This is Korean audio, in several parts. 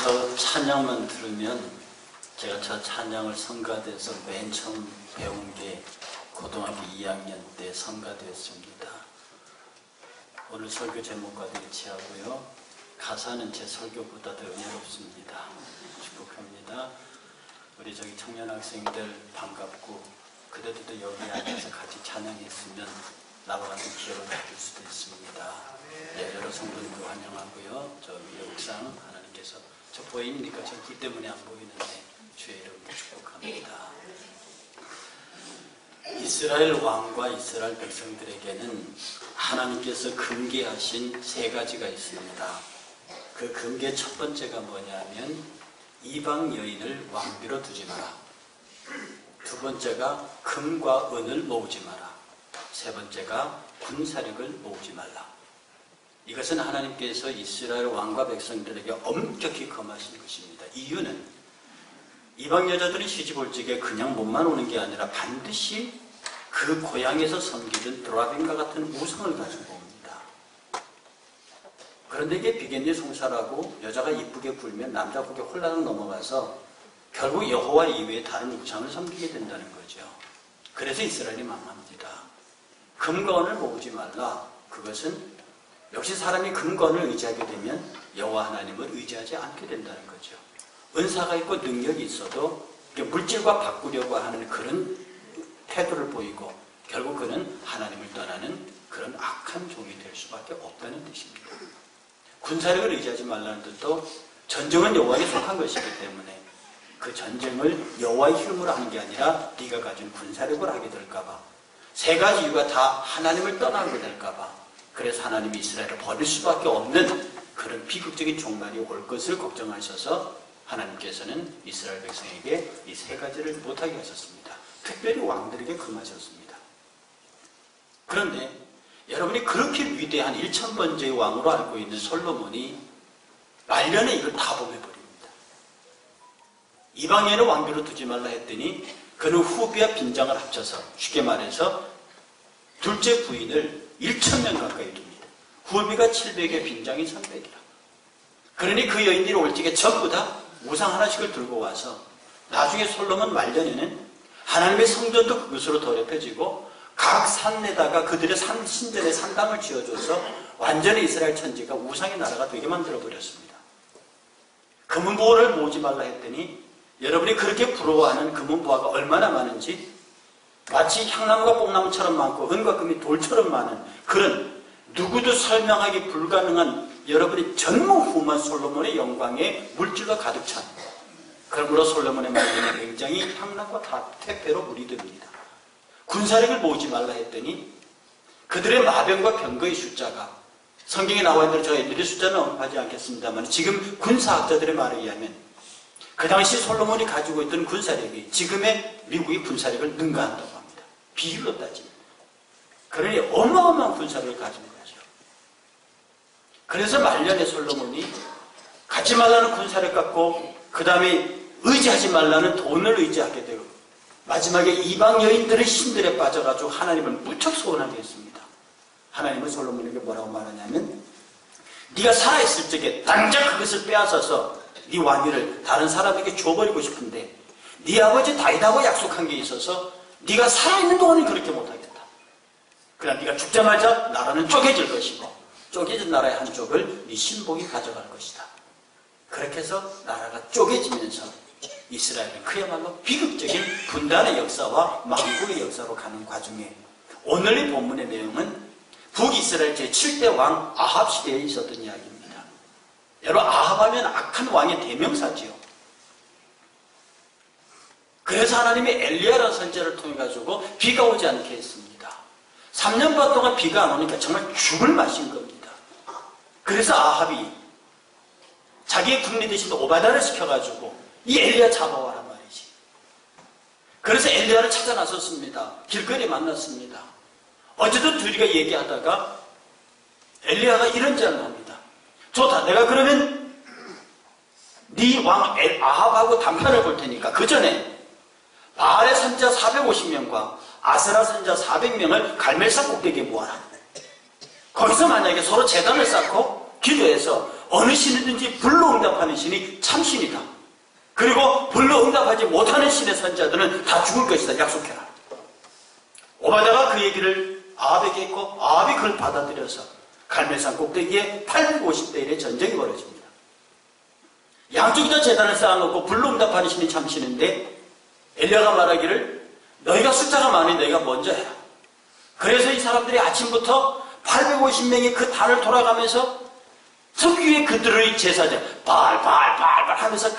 여기서 찬양만 들으면 제가 저 찬양을 성가대에서 맨 처음 배운 게 고등학교 2학년 때 성가대였습니다. 오늘 설교 제목과도 일치하고요. 가사는 제 설교보다 더 은혜롭습니다. 축복합니다. 우리 저기 청년 학생들 반갑고 그대들도 여기 앉아서 같이 찬양했으면 나와 같은 기회를 가질 수도 있습니다. 네, 여러 성도님도 환영하고요. 저 위에 옥상 하나님께서 저 보입니까? 저 불 때문에 안 보이는데 주의 이름으로 축복합니다. 이스라엘 왕과 이스라엘 백성들에게는 하나님께서 금계하신 세 가지가 있습니다. 그 금계 첫 번째가 뭐냐면 이방 여인을 왕비로 두지 마라. 두 번째가 금과 은을 모으지 마라. 세 번째가 군사력을 모으지 말라. 이것은 하나님께서 이스라엘 왕과 백성들에게 엄격히 금하신 것입니다. 이유는 이방 여자들이 시집 올 적에 그냥 몸만 오는 게 아니라 반드시 그 고향에서 섬기던 드라빔과 같은 우상을 가지고 옵니다. 그런데 이게 비겐디 송사라고 여자가 이쁘게 굴면 남자 고개 홀라당 넘어가서 결국 여호와 이외에 다른 우상을 섬기게 된다는 거죠. 그래서 이스라엘이 망합니다. 금과 은을 모으지 말라. 그것은 역시 사람이 금과 은을 의지하게 되면 여호와 하나님을 의지하지 않게 된다는 거죠. 은사가 있고 능력이 있어도 물질과 바꾸려고 하는 그런 태도를 보이고 결국 그는 하나님을 떠나는 그런 악한 종이 될 수밖에 없다는 뜻입니다. 군사력을 의지하지 말라는 뜻도 전쟁은 여호와에게 속한 것이기 때문에 그 전쟁을 여호와의 힘으로 하는 게 아니라 네가 가진 군사력을 하게 될까봐 세 가지 이유가 다 하나님을 떠나게 될까봐 그래서 하나님이 이스라엘을 버릴 수밖에 없는 그런 비극적인 종말이 올 것을 걱정하셔서 하나님께서는 이스라엘 백성에게 이 세 가지를 못하게 하셨습니다. 특별히 왕들에게 금하셨습니다. 그런데 여러분이 그렇게 위대한 1000번째의 왕으로 알고 있는 솔로몬이 말년에 이걸 다 범해버립니다. 이방인을 왕비로 두지 말라 했더니 그는 후비와 빈장을 합쳐서 쉽게 말해서 둘째 부인을 1000명 가까이 둡니다. 후비가 700에 빈장이 300이라. 그러니 그 여인들이 올 적에 전부 다 우상 하나씩을 들고 와서 나중에 솔로몬 말년에는 하나님의 성전도 그것으로 더럽혀지고 각 산에다가 그들의 신전에 산당을 지어줘서 완전히 이스라엘 천지가 우상의 나라가 되게 만들어버렸습니다. 금은보화를 모으지 말라 했더니 여러분이 그렇게 부러워하는 금은보화가 얼마나 많은지 마치 향나무가 뽕나무처럼 많고 은과 금이 돌처럼 많은 그런 누구도 설명하기 불가능한 여러분이 전무후무한 솔로몬의 영광에 물질과 가득 찬 그러므로 솔로몬의 말씀은 굉장히 향락과 다 퇴폐로 물이 됩니다. 군사력을 모으지 말라 했더니 그들의 마병과 병거의 숫자가 성경에 나와 있는 대로 저 애들의 숫자는 언급하지 않겠습니다만 지금 군사학자들의 말에 의하면 그 당시 솔로몬이 가지고 있던 군사력이 지금의 미국의 군사력을 능가한다고 합니다. 비율로 따지면. 그러니 어마어마한 군사력을 가진 거죠. 그래서 말년에 솔로몬이 갖지 말라는 군사력 갖고 그 다음에 의지하지 말라는 돈을 의지하게 되고 마지막에 이방 여인들의 신들에 빠져가지고 하나님을 무척 소원하게 했습니다. 하나님은 솔로몬에게 뭐라고 말하냐면 네가 살아있을 적에 당장 그것을 빼앗아서 네 왕위를 다른 사람에게 줘버리고 싶은데 네 아버지 다윗하고 약속한 게 있어서 네가 살아있는 동안은 그렇게 못하겠다. 그러나 네가 죽자마자 나라는 쪼개질 것이고 쪼개진 나라의 한쪽을 네 신복이 가져갈 것이다. 그렇게 해서 나라가 쪼개지면서 이스라엘은 그야말로 비극적인 분단의 역사와 망국의 역사로 가는 과정에 오늘 이 본문의 내용은 북이스라엘 제7대 왕 아합 시대에 있었던 이야기입니다. 여러분 아합하면 악한 왕의 대명사지요. 그래서 하나님이 엘리야라는 선지자를 통해 가지고 비가 오지 않게 했습니다. 3년 반 동안 비가 안 오니까 정말 죽을 맛인 겁니다. 그래서 아합이 자기의 국리 대신 오바다를 시켜가지고 이 엘리야 잡아와란 말이지. 그래서 엘리야를 찾아 나섰습니다. 길거리에 만났습니다. 어제도 둘이가 얘기하다가 엘리야가 이런 제안을 합니다. 좋다. 내가 그러면 네 왕 아합하고談판을 볼 테니까 그 전에 바알의 선지자 450명과 아세라 선지자 400명을 갈멜산 꼭대기에 모아라. 거기서 만약에 서로 제단을 쌓고 기도해서 어느 신이든지 불로 응답하는 신이 참신이다. 그리고 불로 응답하지 못하는 신의 선자들은 다 죽을 것이다. 약속해라. 오바다가 그 얘기를 아합에게 했고 아합이 그걸 받아들여서 갈멜산 꼭대기에 850대 1의 전쟁이 벌어집니다. 양쪽이 다 재단을 쌓아놓고 불로 응답하는 신이 참신인데 엘리야가 말하기를 너희가 숫자가 많으니 너희가 먼저 해라. 그래서 이 사람들이 아침부터 850명이 그 단을 돌아가면서 석유에 그들의 제사장 발발발발 하면서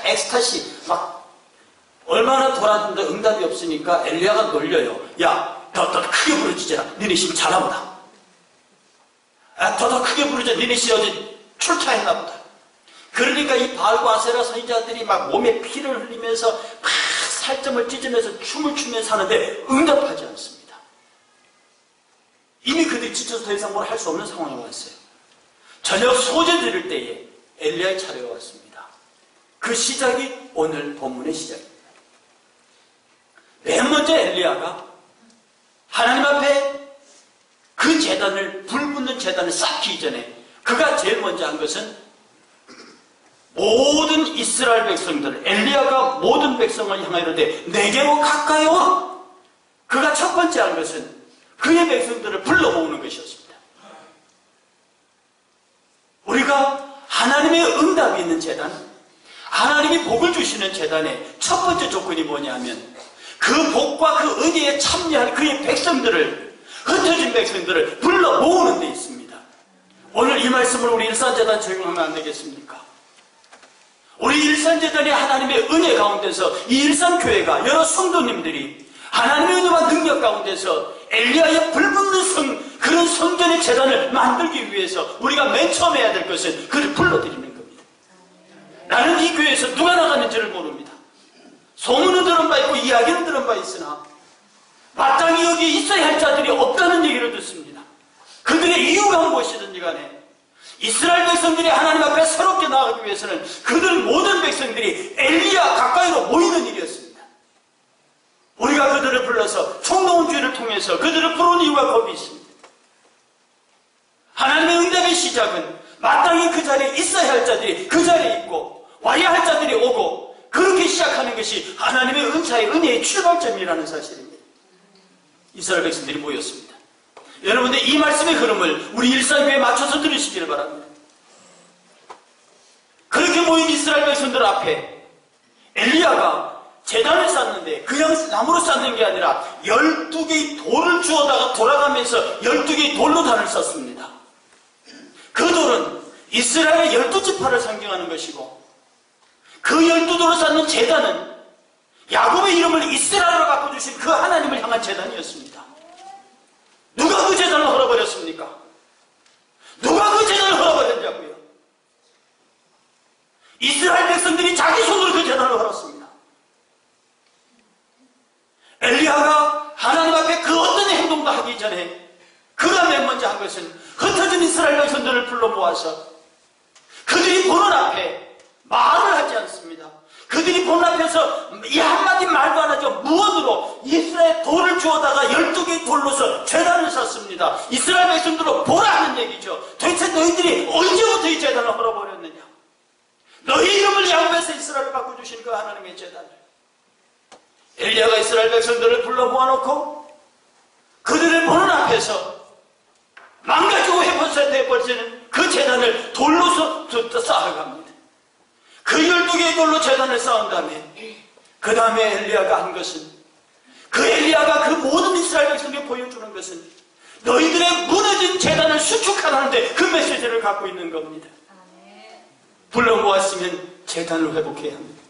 엑스타시 막 얼마나 돌았는데 응답이 없으니까 엘리야가 놀려요. 야, 더 크게 부르짖어라. 니네 신 잘나보다. 더 크게 부르짖어. 니네 신 어제 출타했나보다. 그러니까 이 바알과 아세라 선지자들이 막 몸에 피를 흘리면서 막 살점을 찢으면서 춤을 추면서 하는데 응답하지 않습니다. 이미 그들이 지쳐서 더 이상 뭘 할 수 없는 상황에 왔어요. 저녁 소재 드릴 때에 엘리야의 차례가 왔습니다. 그 시작이 오늘 본문의 시작입니다. 맨 먼저 엘리야가 하나님 앞에 그 제단을, 불 붙는 제단을 쌓기 전에 그가 제일 먼저 한 것은 모든 이스라엘 백성들, 엘리야가 모든 백성을 향하여 이르되 내게로 가까이 와. 그가 첫 번째 한 것은 그의 백성들을 불러 모으는 것이었습니다. 우리가 하나님의 응답이 있는 제단, 하나님이 복을 주시는 제단의 첫 번째 조건이 뭐냐면 그 복과 그 은혜에 참여할 그의 백성들을, 흩어진 백성들을 불러 모으는 데 있습니다. 오늘 이 말씀을 우리 일산제단 적용하면 안 되겠습니까? 우리 일산제단이 하나님의 은혜 가운데서 이 일산교회가 여러 성도님들이 하나님의 은혜와 능력 가운데서 엘리야의 불붙는 그런 성전의 제단을 만들기 위해서 우리가 맨 처음 해야 될 것은 그를 불러들이는 겁니다. 나는 이 교회에서 누가 나가는지를 모릅니다. 소문은 들은 바 있고 이야기는 들은 바 있으나 마땅히 여기에 있어야 할 자들이 없다는 얘기를 듣습니다. 그들의 이유가 무엇이든지 간에 이스라엘 백성들이 하나님 앞에 새롭게 나아가기 위해서는 그들 모든 백성들이 엘리야 가까이로 모이는 일이었습니다. 우리가 그들을 불러서 총동원주의를 통해서 그들을 부르는 이유가 거기 있습니다. 하나님의 응답의 시작은 마땅히 그 자리에 있어야 할 자들이 그 자리에 있고 와야 할 자들이 오고 그렇게 시작하는 것이 하나님의 은사의 은혜의 출발점이라는 사실입니다. 이스라엘 백성들이 모였습니다. 여러분들 이 말씀의 흐름을 우리 일상교회에 맞춰서 들으시기를 바랍니다. 그렇게 모인 이스라엘 백성들 앞에 엘리야가 제단을 쌓는데 그냥 나무로 쌓는 게 아니라 12개의 돌을 주워다가 돌아가면서 12개의 돌로 단을 쌓습니다. 그 돌은 이스라엘의 12지파를 상징하는 것이고 그 12돌을 쌓는 제단은 야곱의 이름을 이스라엘로 바꿔주신 그 하나님을 향한 제단이었습니다. 누가 그 제단을 헐어버렸습니까? 누가 그 제단을 헐어버렸냐고요? 이스라엘 백성들이 자기 손으로 그 제단을 헐었습니다. 엘리야가 하나님 앞에 그 어떤 행동도 하기 전에 그가 맨 먼저 한 것은 흩어진 이스라엘 백성들을 불러 모아서 그들이 보는 앞에 말을 하지 않습니다. 그들이 보는 앞에서 이 한마디 말도 안 하죠. 무언으로 이스라엘 돌을 주워다가 12개의 돌로서 제단을 쌓습니다. 이스라엘 백성들로 보라는 얘기죠. 도대체 너희들이 언제부터 이 제단을 헐어버렸느냐? 너희 이름을 야곱에서 이스라엘을 바꿔주신 그 하나님의 제단을 엘리야가 이스라엘 백성들을 불러 모아놓고 그들을 보는 앞에서 망가지고 해버리는 그 제단을 돌로서 쌓아갑니다. 그 12개의 돌로 제단을 쌓은 다음에 그 다음에 엘리야가 한 것은 그 엘리야가 그 모든 이스라엘 백성에게 보여주는 것은 너희들의 무너진 제단을 수축하라는데 그 메시지를 갖고 있는 겁니다. 불러 모았으면 제단을 회복해야 합니다.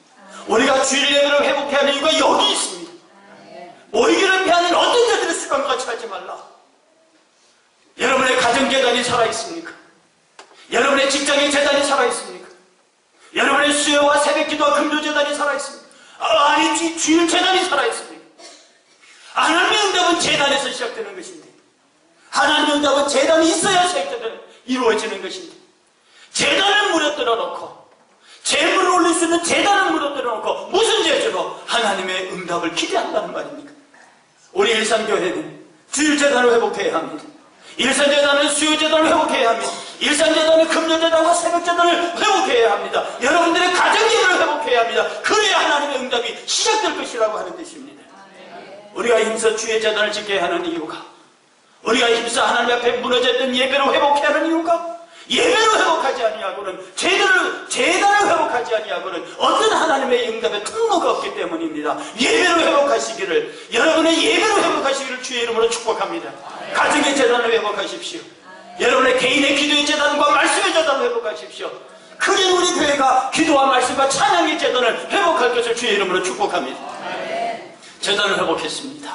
우리가 주일 예배를 회복해야 하는 이유가 여기 있습니다. 모이기를 피하는 어떤 자들의 습관과 같이 하지 말라. 여러분의 가정재단이 살아있습니까? 여러분의 직장의 재단이 살아있습니까? 여러분의 수요와 새벽기도와 금요재단이 살아있습니까? 아니 주일 재단이 살아있습니까? 하나님의 응답은 재단에서 시작되는 것인데 하나님의 응답은 재단이 있어야 이루어지는 것인데 재단을 무너뜨려 놓고 재물을 올릴 수 있는 재단을 무너뜨려 놓고 무슨 재주로 하나님의 응답을 기대한다는 말입니까? 우리 일산교회는 주일재단을 회복해야 합니다. 일산재단은 수요재단을 회복해야 합니다. 일상재단의 금요재단과 새벽재단을 회복해야 합니다. 여러분들의 가정예배를 회복해야 합니다. 그래야 하나님의 응답이 시작될 것이라고 하는 뜻입니다. 우리가 힘써 주의 재단을 짓게 하는 이유가, 우리가 힘써 하나님 앞에 무너졌던 예배를 회복해야 하는 이유가, 예배를 회복하지 아니하고는, 재단을 회복하지 아니하고는 어떤 하나님의 응답의 통로가 없기 때문입니다. 예배를 회복하시기를, 여러분의 예배를 회복하시기를 주의 이름으로 축복합니다. 가정의 재단을 회복하십시오. 여러분의 개인의 기도의 재단과 말씀의 재단을 회복하십시오. 크게 우리 교회가 기도와 말씀과 찬양의 재단을 회복할 것을 주의 이름으로 축복합니다. 재단을 회복했습니다.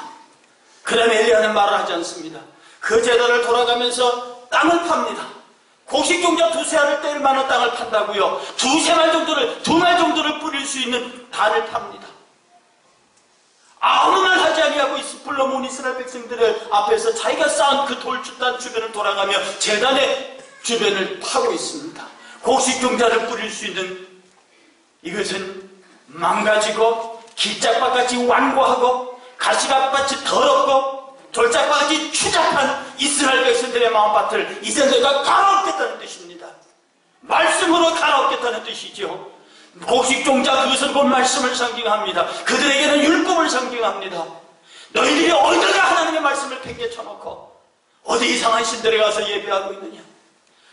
그 다음에 엘리야는 말을 하지 않습니다. 그 재단을 돌아가면서 땅을 팝니다. 곡식종자 2-3알을 뗄 만한 땅을 판다고요. 2말 정도를 뿌릴 수 있는 단을 팝니다. 아무 말 하지 아니하고 불러모은 이스라엘 백성들을 앞에서 자기가 쌓은 그 돌주단 주변을 돌아가며 재단의 주변을 파고 있습니다. 곡식종자를 뿌릴 수 있는, 이것은 망가지고 길짝밭같이 완고하고 가시밭같이 더럽고 돌짝밭같이 추잡한 이스라엘 백성들의 마음밭을 이제 내가 갈아엎겠다는 뜻입니다. 말씀으로 갈아엎겠다는 뜻이죠. 곡식종자, 그것은 곧 말씀을 상징합니다. 그들에게는 율법을 상징합니다. 너희들이 어디다가 하나님의 말씀을 팽개쳐놓고 어디 이상한 신들에 가서 예배하고 있느냐.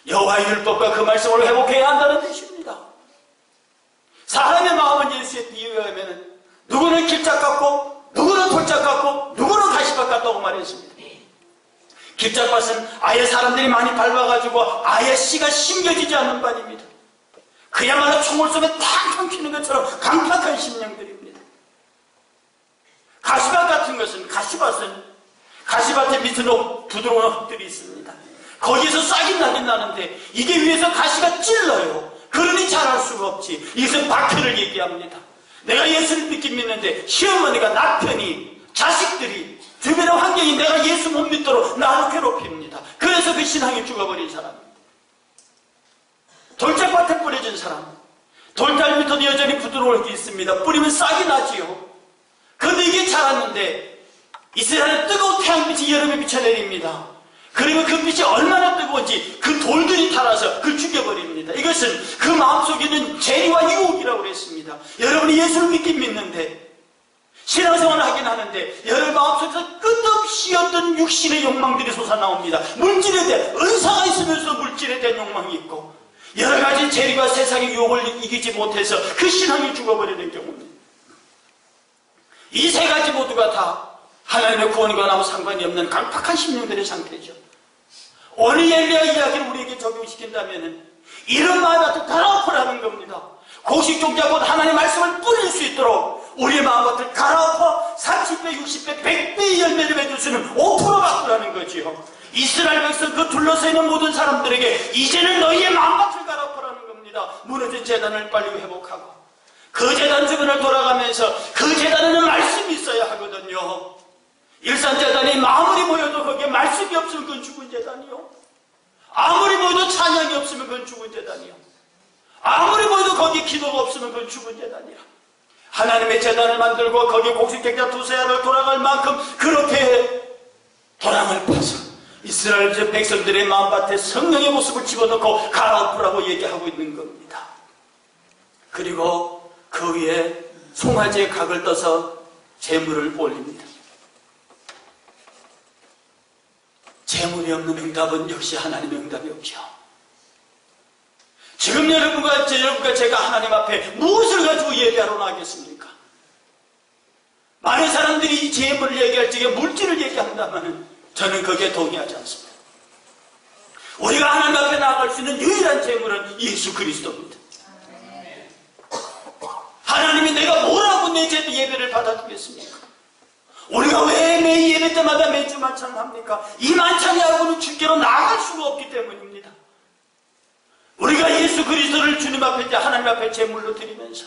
여호와의 율법과 그 말씀을 회복해야 한다는 뜻입니다. 사람의 마음은 예수의 비유에 의하면 누구는 길짝 같고 누구는 돌짝 같고 누구는 가시밭 같다고 말했습니다. 길짝밭은 아예 사람들이 많이 밟아가지고 아예 씨가 심겨지지 않는 밭입니다. 그야말로 총을 쏘면 탕탕 튀는 것처럼 강팍한 심령들입니다. 가시밭 같은 것은, 가시밭의 밑으로 부드러운 흙들이 있습니다. 거기에서 싹이 나긴 나는데 이게 위에서 가시가 찔러요. 그러니 자랄 수가 없지. 이것은 박해를 얘기합니다. 내가 예수를 믿는데 시어머니가, 남편이, 자식들이, 주변의 환경이 내가 예수 못 믿도록 나를 괴롭힙니다. 그래서 그 신앙이 죽어버린 사람입니다. 돌짝밭에 뿌려진 사람, 돌달 밑에도 여전히 부드러운 게 있습니다. 뿌리면 싹이 나지요. 그런데 이게 자랐는데 이스라엘의 뜨거운 태양빛이 여름에 비춰내립니다. 그리고 그 빛이 얼마나 뜨거운지 그 돌들이 타라서 그걸 죽여버립니다. 이것은 그 마음속에 있는 죄와 유혹이라고 그랬습니다. 여러분이 예수를 믿는데 신앙생활을 하긴 하는데 여러분 마음속에서 끝없이 어떤 육신의 욕망들이 솟아나옵니다. 물질에 대한, 은사가 있으면서 물질에 대한 욕망이 있고 여러가지 재리와 세상의 유혹을 이기지 못해서 그 신앙이 죽어버리는 경우입니다. 이 세 가지 모두가 다 하나님의 구원과 나하고 상관이 없는 강팍한 심령들의 상태죠. 오늘 엘리야 이야기를 우리에게 적용시킨다면 이런 마음밭을 갈아엎으라는 겁니다. 곡식종자 곧 하나님의 말씀을 뿌릴 수 있도록 우리의 마음밭을 갈아엎어 30배, 60배, 100배의 열매를 맺을 수 있는 5% 바꾸라는 거지요. 이스라엘 백성 그 둘러서 있는 모든 사람들에게 이제는 너희의 마음밭을 갈아엎으라는 겁니다. 무너진 재단을 빨리 회복하고 그 재단 주변을 돌아가면서 그 재단에는 말씀이 있어야 하거든요. 일산재단이 아무리 모여도 거기에 말씀이 없으면 그건 죽은 재단이요. 아무리 모여도 찬양이 없으면 그건 죽은 재단이요. 아무리 모여도 거기에 기도가 없으면 그건 죽은 재단이야. 하나님의 재단을 만들고 거기에 곡식종자 2-3알을 돌아갈 만큼 그렇게 도랑을 파서 이스라엘 백성들의 마음밭에 성령의 모습을 집어넣고 갈아엎으라고 얘기하고 있는 겁니다. 그리고 그 위에 송아지의 각을 떠서 제물을 올립니다. 재물이 없는 응답은 역시 하나님의 응답이 없죠. 지금 여러분과 제가 하나님 앞에 무엇을 가지고 예배하러 나가겠습니까? 많은 사람들이 이 재물을 얘기할 적에 물질을 얘기한다면 저는 거기에 동의하지 않습니다. 우리가 하나님 앞에 나아갈 수 있는 유일한 재물은 예수 그리스도입니다. 하나님이 내가 뭐라고 내 예배를 받아주겠습니까? 우리가 왜 매 예배 때마다 매주 만찬을 합니까? 이 만찬이하고는 주께로 나아갈 수가 없기 때문입니다. 우리가 예수 그리스도를 주님 앞에, 하나님 앞에 제물로 드리면서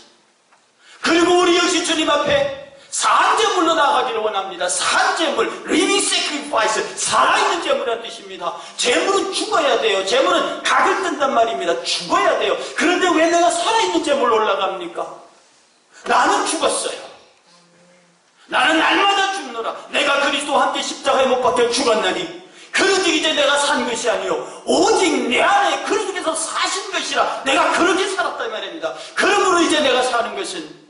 그리고 우리 역시 주님 앞에 산제물로 나아가기를 원합니다. 산제물, living sacrifice, 살아있는 제물이라는 뜻입니다. 제물은 죽어야 돼요. 제물은 각을 뜬단 말입니다. 죽어야 돼요. 그런데 왜 내가 살아있는 제물로 올라갑니까? 나는 죽었어요. 나는 날마다 죽노라. 내가 그리스도와 함께 십자가에 못 박혀 죽었나니 그러즉 이제 내가 산 것이 아니요 오직 내 안에 그리스도께서 사신 것이라 내가 그렇게 살았다 말입니다. 그러므로 이제 내가 사는 것은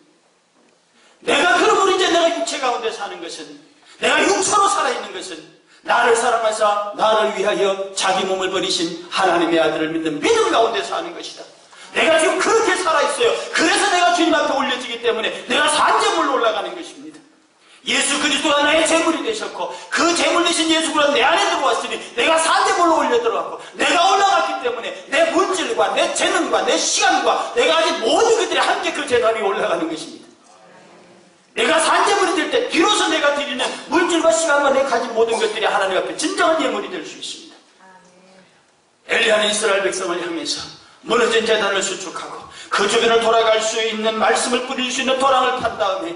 그러므로 이제 내가 육체 가운데 사는 것은 내가 육체로 살아있는 것은 나를 사랑하사 나를 위하여 자기 몸을 버리신 하나님의 아들을 믿는 믿음 가운데 사는 것이다. 내가 지금 그렇게 살아있어요. 그래서 내가 주님 앞에 올려지기 때문에 내가 산재물로 올라가는 것입니다. 예수 그리스도가 나의 재물이 되셨고 그 재물 되신 예수가 내 안에 들어왔으니 내가 산재물로 올려 들어왔고 내가 올라갔기 때문에 내 물질과 내 재능과 내 시간과 내가 가진 모든 것들이 함께 그 재단 위에 올라가는 것입니다. 내가 산재물이 될 때 비로소 내가 드리는 물질과 시간과 내가 가진 모든 것들이 하나님 앞에 진정한 예물이 될 수 있습니다. 엘리야는 이스라엘 백성을 향해서 무너진 제단을 수축하고 그 주변을 돌아갈 수 있는 말씀을 뿌릴 수 있는 도랑을 판 다음에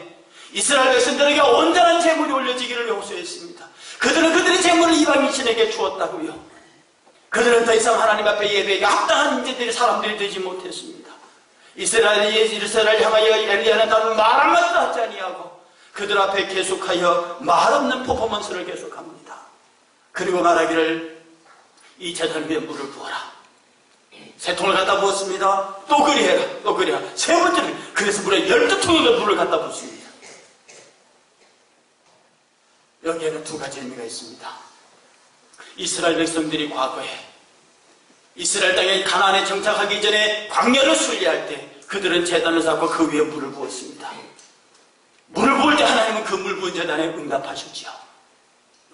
이스라엘 백성들에게 온전한 제물이 올려지기를 호소했습니다. 그들은 그들의 제물을 이방 미신에게 주었다고요. 그들은 더 이상 하나님 앞에 예배에 합당한 인재들이 사람들이 되지 못했습니다. 이스라엘을 향하여 엘리야는 단 말 한마디도 하지 아니하고 그들 앞에 계속하여 말없는 퍼포먼스를 계속합니다. 그리고 말하기를 이 제단 위에 물을 부어라. 세 통을 갖다 부었습니다. 또 그리해라. 또 그리해라. 세 번째는 그래서 물에 12통의 물을 갖다 붓습니다. 여기에는 두 가지 의미가 있습니다. 이스라엘 백성들이 과거에 이스라엘 땅에 가나안에 정착하기 전에 광야를 순례할 때 그들은 제단을 쌓고 그 위에 물을 부었습니다. 물을 부을 때 하나님은 그 물 부은 제단에 응답하셨지요.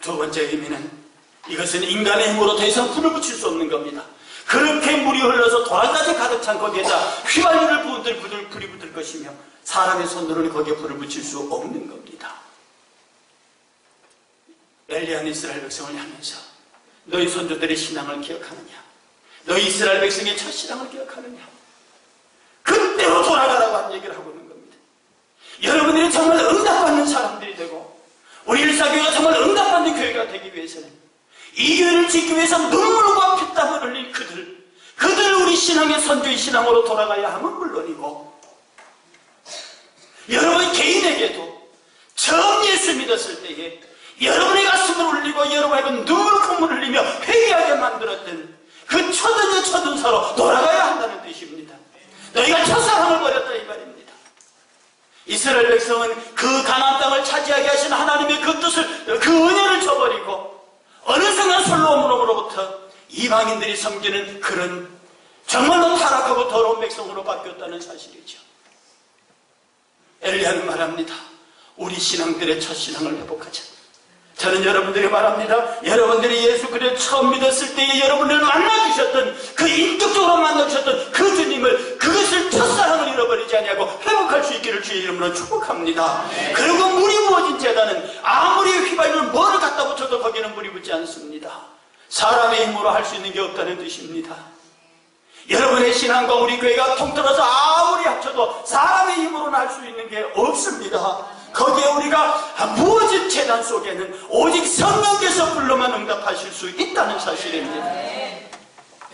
두 번째 의미는 이것은 인간의 힘으로 더 이상 불을 붙일 수 없는 겁니다. 그렇게 물이 흘러서 도랑까지 가득 찬 거기에다 휘발유를 부은들 불이 붙을 것이며 사람의 손으로는 거기에 불을 붙일 수 없는 겁니다. 엘리야는 이스라엘 백성을 향해서 너희 선조들의 신앙을 기억하느냐? 너희 이스라엘 백성의 첫 신앙을 기억하느냐? 그때로 돌아가라고 한 얘기를 하고 있는 겁니다. 여러분들이 정말 응답받는 사람들이 되고 우리 일사교회가 정말 응답받는 교회가 되기 위해서는 이 교회를 짓기 위해서 눈물과 피땀을 흘린 그들 우리 신앙의 선조의 신앙으로 돌아가야 함은 물론이고 여러분 개인에게도 처음 예수 믿었을 때에 여러분의 가슴을 울리고 여러분에게 눈물 콧물을 흘리며 회개하게 만들었던 그 첫은사로 돌아가야 한다는 뜻입니다. 너희가 첫사랑을 버렸다 이 말입니다. 이스라엘 백성은 그 가나안 땅을 차지하게 하신 하나님의 그 뜻을 그 은혜를 저버리고 어느 순간 솔로몬으로부터 이방인들이 섬기는 그런 정말로 타락하고 더러운 백성으로 바뀌었다는 사실이죠. 엘리야는 말합니다. 우리 신앙들의 첫 신앙을 회복하자. 저는 여러분들이 말합니다. 여러분들이 예수 그리스도를 처음 믿었을 때에 여러분을 만나주셨던 그 인격적으로 만나주셨던 그 주님을 그것을 첫사랑을 잃어버리지 아니하고 회복할 수 있기를 주의 이름으로 축복합니다. 그리고 물이 부어진 제단은 아무리 휘발유를 뭐를 갖다 붙여도 거기는 물이 붙지 않습니다. 사람의 힘으로 할 수 있는 게 없다는 뜻입니다. 여러분의 신앙과 우리 교회가 통틀어서 아무리 합쳐도 사람의 힘으로는 할 수 있는 게 없습니다. 거기에 우리가 부어진 제단 속에는 오직 성령께서 불러만 응답하실 수 있다는 사실입니다.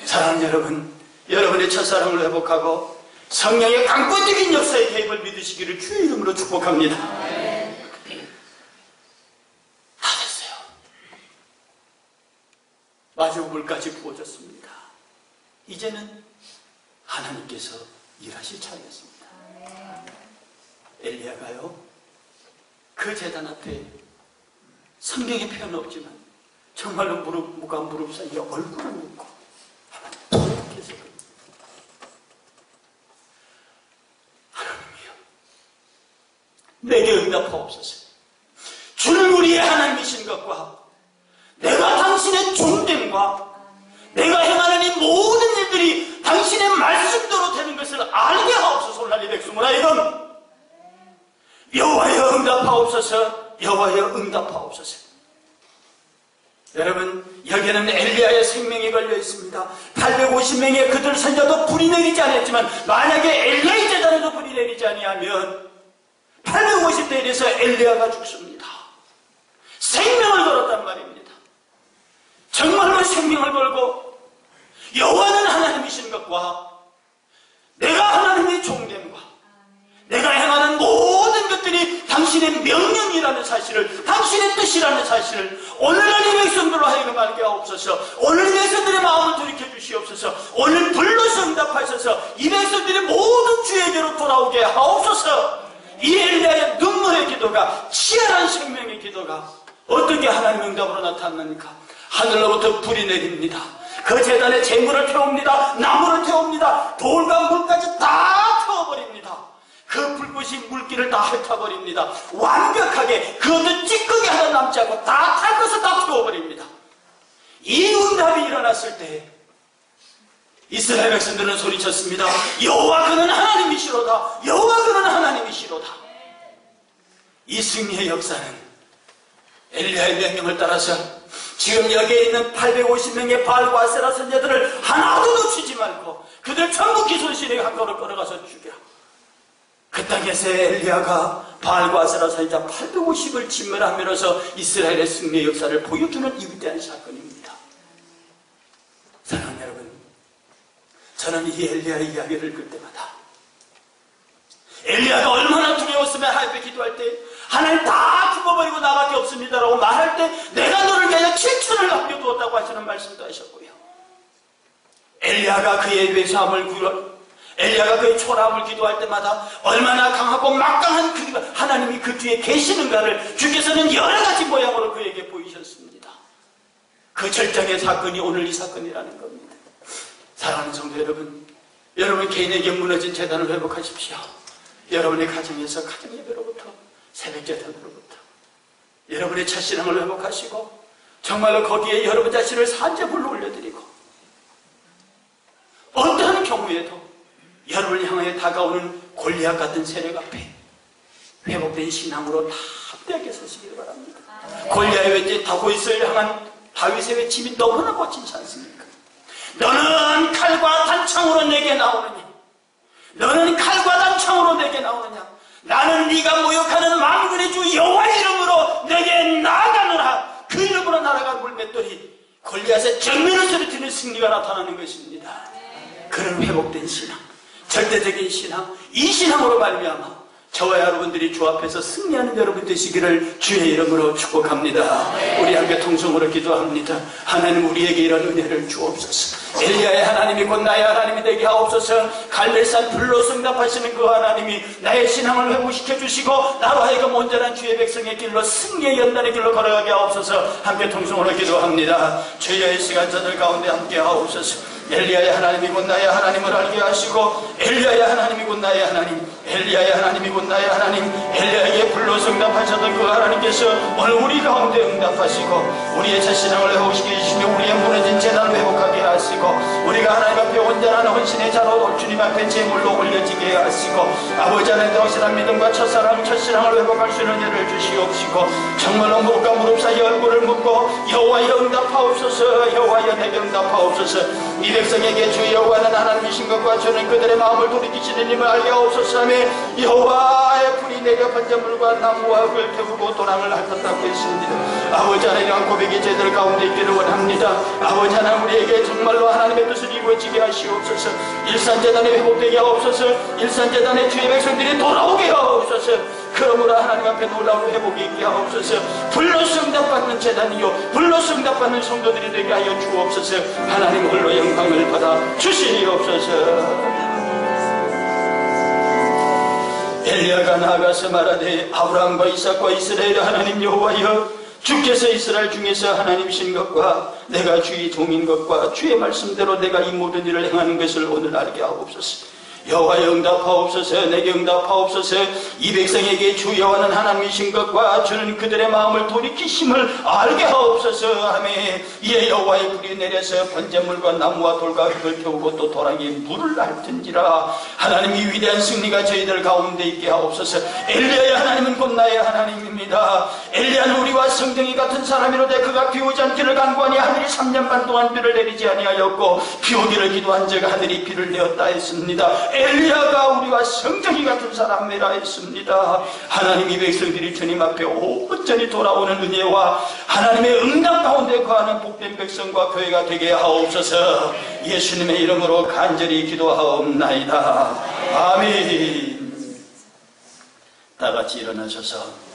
사랑하는 여러분, 여러분의 첫사랑을 회복하고 성령의 강권적인 역사의 개입을 믿으시기를 주의 이름으로 축복합니다. 다 됐어요. 마지막 물까지 부어졌습니다. 이제는 하나님께서 일하실 차례였습니다. 엘리야가요 그 제단 앞에 성경에 표현 없지만 정말로 무릎 사이에 얼굴을 묻고 하나님 계세요. 하나님이여 내게 응답하옵소서. 주는 우리의 하나님이신 것과 내가 당신의 존됨과 내가 행하는 이 모든 일들이 당신의 말씀대로 되는 것을 알게 하옵소서. 오늘 이 백성을 하여금 여호와여 응답하옵소서. 여호와여 응답하옵소서. 여러분 여기에는 엘리야의 생명이 걸려 있습니다. 850명의 그들 선자도 불이 내리지 않았지만 만약에 엘리야의 제단에도 불이 내리지 아니하면 850대에 대해서 엘리야가 죽습니다. 생명을 걸었단 말입니다. 정말로 생명을 걸고 여호와는 하나님이신 것과 내가 하나님의 종됨과 내가 행하는 모든 것들이 당신 당신의 명령이라는 사실을, 당신의 뜻이라는 사실을 오늘날 이 백성들로 하여금 알게 하옵소서. 오늘 이 백성들의 마음을 돌이켜 주시옵소서. 오늘 불러서 응답하셔서 이 백성들이 모두 주에게로 돌아오게 하옵소서. 이 엘리야의 눈물의 기도가, 치열한 생명의 기도가 어떻게 하나님 응답으로 나타납니까? 하늘로부터 불이 내립니다. 그 제단에 재물을 태웁니다. 나무를 태웁니다. 돌과 물까지 다 태워버립니다. 그 불꽃이 물길을 다 핥아버립니다. 완벽하게 그것도 찌꺼기 하나 남지 않고 다 탈 것을 다 태워버립니다. 이 응답이 일어났을 때 이스라엘 백성들은 소리쳤습니다. 여호와 그는 하나님이시로다. 여호와 그는 하나님이시로다. 이 승리의 역사는 엘리야의 명령을 따라서 지금 여기에 있는 850명의 바알과 아세라 선자들을 하나도 놓치지 말고 그들 전부 기손실에 한가로 끌어가서 죽여. 그 땅에서 엘리야가 바알과 아세라 선자 850을 진멸함으로써 이스라엘의 승리의 역사를 보여주는 이 위대한 사건입니다. 사랑하는 여러분, 저는 이 엘리야의 이야기를 읽을 때마다 엘리야가 얼마나 두려웠으면 하나님 앞에 기도할 때 하나님 다 죽어버리고 나밖에 없습니다라고 말할 때 내가 너를 위하여 7천을 남겨두었다고 하시는 말씀도 하셨고요. 엘리야가 그의 외삼을 엘리야가 그의 초라함을 기도할 때마다 얼마나 강하고 막강한 그 하나님이 그 뒤에 계시는가를 주께서는 여러 가지 모양으로 그에게 보이셨습니다. 그 절정의 사건이 오늘 이 사건이라는 겁니다. 사랑하는 성도 여러분, 여러분 개인에게 무너진 재단을 회복하십시오. 여러분의 가정에서 가정 예배로부터 새벽 재단으로부터 여러분의 첫신앙을 회복하시고 정말로 거기에 여러분 자신을 산재불로 올려드리고 어떠한 경우에도 여러분을 향하여 다가오는 골리앗 같은 세력 앞에 회복된 신앙으로 담대하게 서시기를 바랍니다. 골리앗의 외제 다윗을 향한 다윗의 외침이 너무나 멋지지 않습니까? 너는 칼과 단창으로 내게 나오느냐? 너는 칼과 단창으로 내게 나오느냐? 나는 네가 모욕하는 만군의 주 여호와의 이름으로 내게 나아가노라. 그 이름으로 나라가 물맷돌이 골리앗의 정면을 쓰러뜨리는 승리가 나타나는 것입니다. 그런 회복된 신앙, 절대적인 신앙, 이 신앙으로 말미암아 저와 여러분들이 주 앞에서 승리하는 여러분 되시기를 주의 이름으로 축복합니다. 우리 함께 통성으로 기도합니다. 하나님 우리에게 이런 은혜를 주옵소서. 엘리야의 하나님이 곧 나의 하나님이 되게 하옵소서. 갈멜산 불로 응답하시는 그 하나님이 나의 신앙을 회복시켜 주시고 나로 하여금 온전한 주의 백성의 길로 승리의 연단의 길로 걸어가게 하옵소서. 함께 통성으로 기도합니다. 주의 시간 저들 가운데 함께 하옵소서. 엘리야의 하나님이 곧 나의 하나님을 알게 하시고 엘리야의 하나님이 곧 나의 하나님, 엘리야의 하나님이 곧 나의 하나님, 엘리야에게 불로 응답하셨던 그 하나님께서 오늘 우리 가운데 응답하시고 우리의 자신을 회복시켜 주시며 우리의 무너진 재단을 회복하게 하시고 우리가 하나님 앞에 온전한 헌신의 자로 주님 앞에 제물로 올려지게 하시고 아버지 하나님 확실한 믿음과 첫사랑 첫신앙을 회복할 수 있는 은혜를 주시옵시고 정말로 무릎과 무릎 사이 얼굴을 묻고 여호와여 응답하옵소서. 여호와여 내게 응답하옵소서. 이 백성에게 주 여호와는 하나님이신 것과 저는 그들의 마음을 돌이키시는 님을 알게 하옵소서 하며 여호와의 불이 내려 번제물과 나무와 흙을 태우고 도랑을 핥았다고 했습니다. 아버지 하나님 고백이 제들 가운데 있기를 원합니다. 아버지 하나님 우리에게 정말로 하나님의 뜻을 이루어지게 하시옵소서. 일산재단이 회복되게 하옵소서. 일산재단의 주의 백성들이 돌아오게 하옵소서. 그러므로 하나님 앞에 놀라운 회복이 있게 하옵소서. 불로 응답받는 재단이요 불로 응답받는 성도들이 되게 하여 주옵소서. 하나님 홀로 영광을 받아 주시옵소서. 엘리야가 나아가서 말하되 아브라함과 이삭과 이스라엘의 하나님 여호와여 주께서 이스라엘 중에서 하나님이신 것과 내가 주의 종인 것과 주의 말씀대로 내가 이 모든 일을 행하는 것을 오늘 알게 하옵소서. 여호와여 응답하옵소서. 내게 응답하옵소서. 이 백성에게 주 여호와는 하나님이신 것과 주는 그들의 마음을 돌이키심을 알게 하옵소서 하며 이에 여호와의 불이 내려서 번제물과 나무와 돌과 흙을 태우고 또 도랑에 물을 핥은지라. 하나님이 위대한 승리가 저희들 가운데 있게 하옵소서. 엘리야의 하나님은 곧 나의 하나님입니다. 엘리야는 우리와 성경이 같은 사람이로되 그가 비 오지 않기를 간구하니 하늘이 3년 반 동안 비를 내리지 아니하였고 비 오기를 기도한 자가 하늘이 비를 내었다 했습니다. 엘리야가 우리와 성경이 같은 사람이라 했습니다. 하나님이 백성들이 주님 앞에 온전히 돌아오는 은혜와 하나님의 응답 가운데 거하는 복된 백성과 교회가 되게 하옵소서. 예수님의 이름으로 간절히 기도하옵나이다. 아멘. 다 같이 일어나셔서